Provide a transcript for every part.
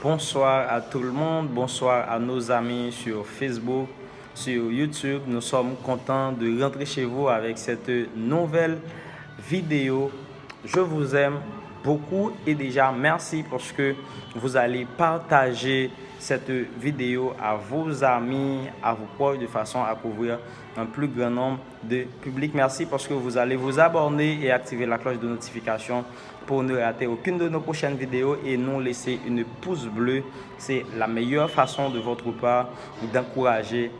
Bonsoir à tout le monde, bonsoir à nos amis sur Facebook, sur YouTube. Nous sommes contents de rentrer chez vous avec cette nouvelle vidéo. Je vous aime beaucoup et déjà merci parce que vous allez partager cette vidéo à vos amis, à vos proches de façon à couvrir un plus grand nombre de public. Merci parce que vous allez vous abonner et activer la cloche de notification pour ne rater aucune de nos prochaines vidéos et nous laisser une pouce bleu. C'est la meilleure façon de votre part d'encourager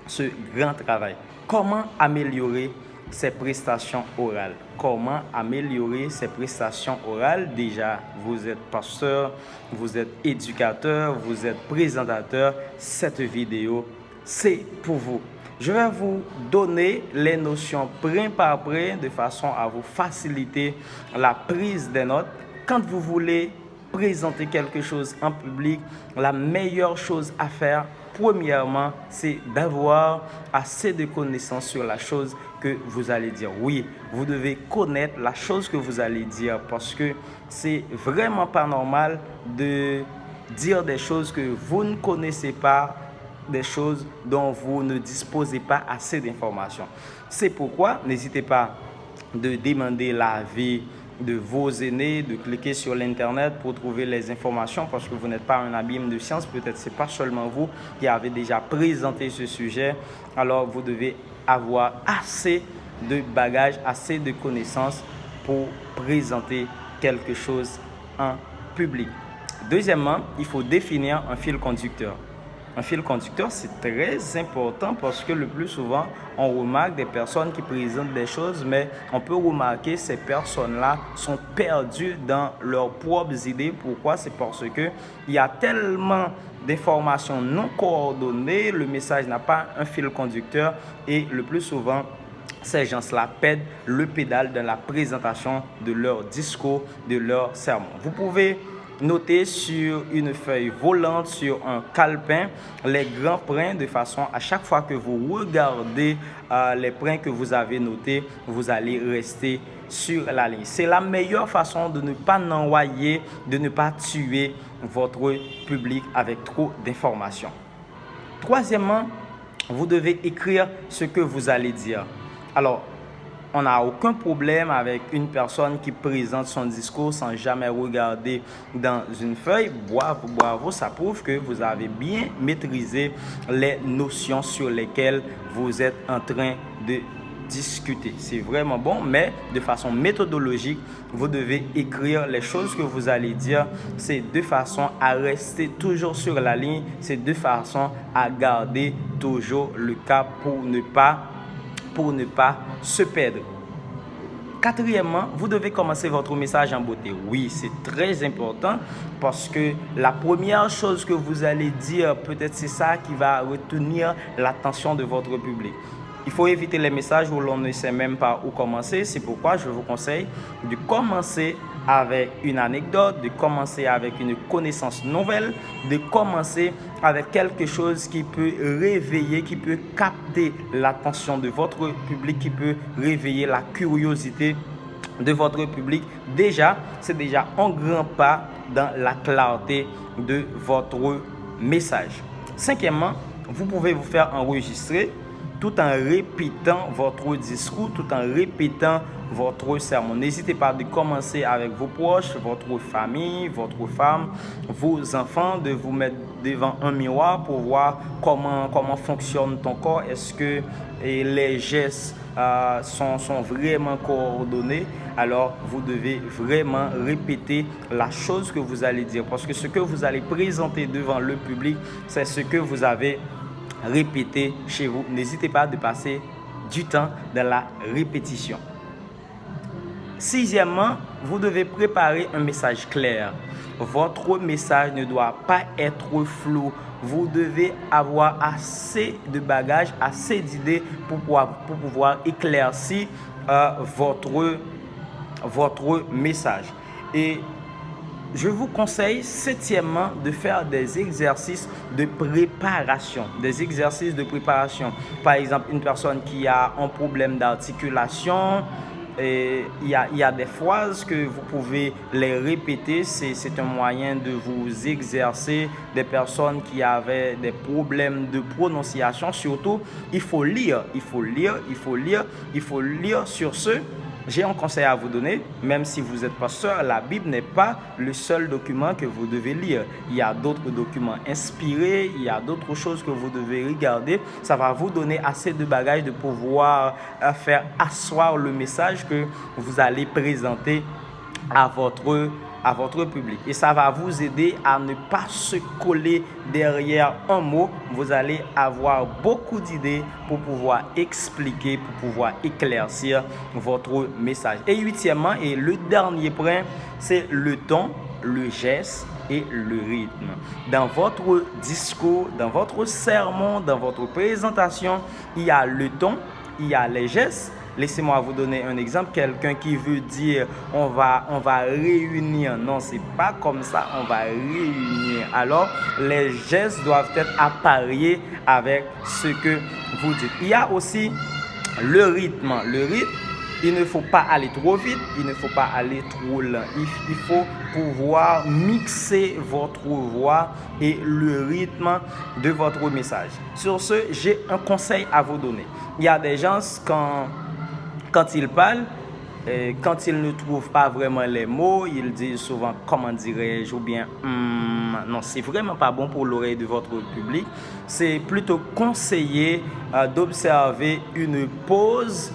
ce grand travail. Comment améliorer ses prestations orales? Comment améliorer ses prestations orales? Déjà, vous êtes pasteur, vous êtes éducateur, vous êtes présentateur. Cette vidéo, c'est pour vous. Je vais vous donner les notions brin par brin de façon à vous faciliter la prise des notes. Quand vous voulez présenter quelque chose en public, la meilleure chose à faire, premièrement, c'est d'avoir assez de connaissances sur la chose que vous allez dire. Oui, vous devez connaître la chose que vous allez dire parce que c'est vraiment pas normal de dire des choses que vous ne connaissez pas, des choses dont vous ne disposez pas assez d'informations. C'est pourquoi n'hésitez pas de demander l'avis de vos aînés, de cliquer sur l'internet pour trouver les informations parce que vous n'êtes pas un abîme de science. Peut-être c'est pas seulement vous qui avez déjà présenté ce sujet. Alors vous devez avoir assez de bagages, assez de connaissances pour présenter quelque chose en public. Deuxièmement, il faut définir un fil conducteur. Un fil conducteur, c'est très important parce que le plus souvent, on remarque des personnes qui présentent des choses, mais on peut remarquer que ces personnes-là sont perdues dans leurs propres idées. Pourquoi? C'est parce qu'il y a tellement d'informations non coordonnées, le message n'a pas un fil conducteur et le plus souvent, ces gens-là perdent le pédale dans la présentation de leur discours, de leur sermon. Vous pouvez noter sur une feuille volante, sur un calepin, les grands points de façon à chaque fois que vous regardez les points que vous avez notés, vous allez rester sur la ligne. C'est la meilleure façon de ne pas noyer, de ne pas tuer votre public avec trop d'informations. Troisièmement, vous devez écrire ce que vous allez dire. Alors, on n'a aucun problème avec une personne qui présente son discours sans jamais regarder dans une feuille. Bravo, bravo, ça prouve que vous avez bien maîtrisé les notions sur lesquelles vous êtes en train de discuter. C'est vraiment bon, mais de façon méthodologique, vous devez écrire les choses que vous allez dire. C'est de façon à rester toujours sur la ligne. C'est de façon à garder toujours le cap pour ne pas se perdre. Quatrièmement, vous devez commencer votre message en beauté. Oui, c'est très important parce que la première chose que vous allez dire, peut-être c'est ça qui va retenir l'attention de votre public. Il faut éviter les messages où l'on ne sait même pas où commencer. C'est pourquoi je vous conseille de commencer avec une anecdote, de commencer avec une connaissance nouvelle, de commencer avec quelque chose qui peut réveiller, qui peut capter l'attention de votre public, qui peut réveiller la curiosité de votre public. Déjà, c'est déjà un grand pas dans la clarté de votre message. Cinquièmement, vous pouvez vous faire enregistrer tout en répétant votre discours, tout en répétant votre sermon. N'hésitez pas de commencer avec vos proches, votre famille, votre femme, vos enfants, de vous mettre devant un miroir pour voir comment fonctionne ton corps. Est-ce que les gestes sont vraiment coordonnés? Alors, vous devez vraiment répéter la chose que vous allez dire parce que ce que vous allez présenter devant le public, c'est ce que vous avez répéter chez vous. N'hésitez pas de passer du temps dans la répétition. Sixièmement, vous devez préparer un message clair. Votre message ne doit pas être flou. Vous devez avoir assez de bagages, assez d'idées pour pouvoir éclaircir votre message. Et je vous conseille, septièmement, de faire des exercices de préparation. Des exercices de préparation. Par exemple, une personne qui a un problème d'articulation, il y a des phrases que vous pouvez les répéter. C'est un moyen de vous exercer. Des personnes qui avaient des problèmes de prononciation, surtout, il faut lire. Sur ce, j'ai un conseil à vous donner. Même si vous êtes pasteur, la Bible n'est pas le seul document que vous devez lire. Il y a d'autres documents inspirés, il y a d'autres choses que vous devez regarder. Ça va vous donner assez de bagages de pouvoir faire asseoir le message que vous allez présenter à votre public. Et ça va vous aider à ne pas se coller derrière un mot. Vous allez avoir beaucoup d'idées pour pouvoir expliquer, pour pouvoir éclaircir votre message. Et huitièmement, et le dernier point, c'est le ton, le geste et le rythme. Dans votre discours, dans votre sermon, dans votre présentation, il y a le ton, il y a les gestes. Laissez-moi vous donner un exemple. Quelqu'un qui veut dire on va réunir. Non, c'est pas comme ça. On va réunir. Alors, les gestes doivent être appariés avec ce que vous dites. Il y a aussi le rythme. Le rythme, il ne faut pas aller trop vite. Il ne faut pas aller trop lent. Il faut pouvoir mixer votre voix et le rythme de votre message. Sur ce, j'ai un conseil à vous donner. Il y a des gens quand ils parlent, quand ils ne trouvent pas vraiment les mots, ils disent souvent comment dirais-je ou bien non, c'est vraiment pas bon pour l'oreille de votre public. C'est plutôt conseillé d'observer une pause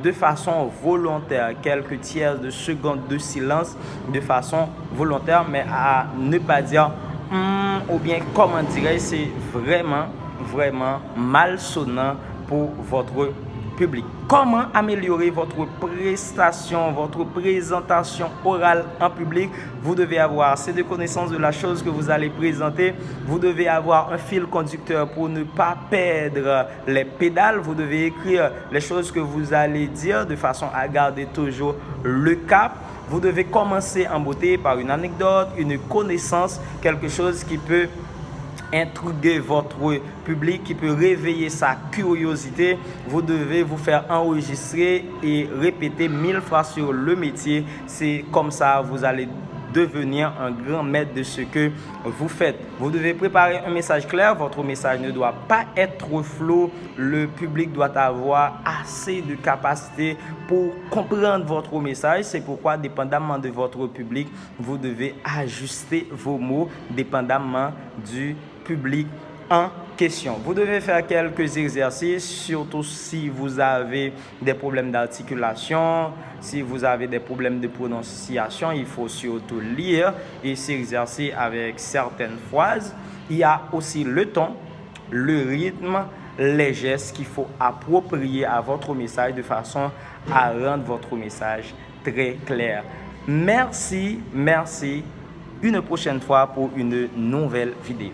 de façon volontaire, quelques tiers de secondes de silence de façon volontaire, mais à ne pas dire ou bien comment dirais-je, c'est vraiment malsonnant pour votre public. Comment améliorer votre prestation, votre présentation orale en public? Vous devez avoir assez de connaissances de la chose que vous allez présenter. Vous devez avoir un fil conducteur pour ne pas perdre les pédales. Vous devez écrire les choses que vous allez dire de façon à garder toujours le cap. Vous devez commencer en beauté par une anecdote, une connaissance, quelque chose qui peut intriguer votre public, qui peut réveiller sa curiosité. Vous devez vous faire enregistrer et répéter 1000 fois sur le métier. C'est comme ça vous allez devenir un grand maître de ce que vous faites. Vous devez préparer un message clair. Votre message ne doit pas être flou. Le public doit avoir assez de capacité pour comprendre votre message. C'est pourquoi, dépendamment de votre public, vous devez ajuster vos mots dépendamment du public en question. Vous devez faire quelques exercices, surtout si vous avez des problèmes d'articulation, si vous avez des problèmes de prononciation. Il faut surtout lire et s'exercer avec certaines phrases. Il y a aussi le ton, le rythme, les gestes qu'il faut approprier à votre message de façon à rendre votre message très clair. Merci. Une prochaine fois pour une nouvelle vidéo.